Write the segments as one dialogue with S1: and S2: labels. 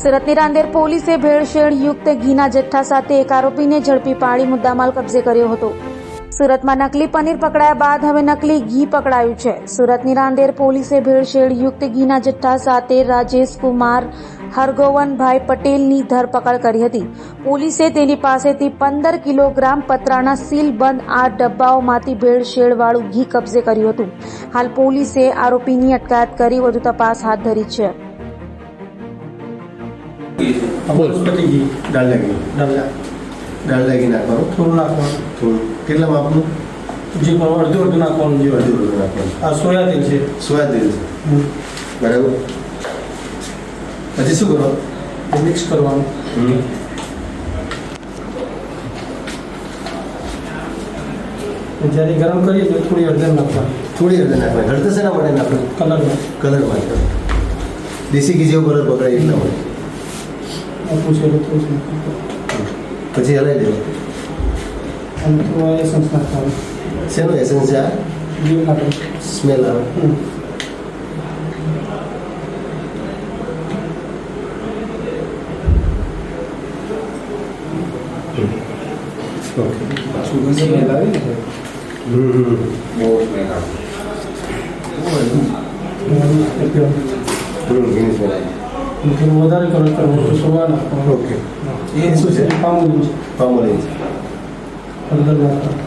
S1: સુરતની રાંદેર પોલીસે ભેળસેળ યુક્ત ઘીના જથ્થા સાથે એક આરોપીને ઝડપી પાડી મુદ્દામાલ કબજે કર્યો હતો. સુરતમાં નકલી પનીર પકડાયા બાદ હવે નકલી ઘી પકડાયું છે. સુરતની રાંદેર પોલીસે ભેળસેળ યુક્ત ઘીના જથ્થા સાથે રાજેશ કુમાર હરગોવનભાઈ પટેલની ધરપકડ કરી હતી. પોલીસે તેની પાસેથી 15 કિલોગ્રામ પતરાના સીલબંધ 8 ડબ્બાઓમાંથી ભેળસેળવાળું ઘી કબજે કર્યું હતું. હાલ પોલીસે આરોપીની અટકાયત કરી વધુ તપાસ હાથ ધરી છે.
S2: વનસ્પતિ ઘી
S3: ડાલડા ઘી નાખવાનું
S2: થોડું નાખવાનું,
S3: થોડું કેટલા માપનું?
S2: જે પણ અડધું નાખવાનું. જે
S3: અડધું નાખવાનું.
S2: આ સોયા તેલ છે.
S3: સોયા તેલ છે, બરાબર. પછી શું કરો?
S2: મિક્સ કરવાનું. જ્યારે ગરમ કરીએ તો થોડી હળદર નાખવાની.
S3: થોડી હળદર નાખવાની. હળદર શેના માટે નાખવાનું?
S2: કલર
S3: માટે. દેશી ઘી જેવો કલર પકડાય એટલા માટે.
S2: પૂછેલું થોડું
S3: પછી હલાવી દેવું.
S2: અને થોડું એસન્સ નાખવાનું.
S3: શેનું એસન્સ છે આ?
S2: જીવ નાખે,
S3: સ્મેલ આવે.
S2: થોડું વધારે કલર કરવું તો સોયા નાખવાનું.
S3: ઓકે. એ શું છે?
S2: પામોલીન છે.
S3: પામોલીન છે.
S2: હળદર નાખવાનું.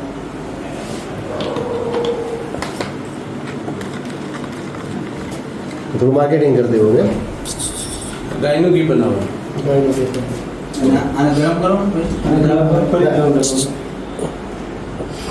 S3: થોડું માર્કેટિંગ કરી દેવું ને.
S4: ગાયનું ઘી બનાવવાનું.
S2: ગાયનું ઘી.
S4: આને ગરમ કરો.
S2: અને ગરમ કરી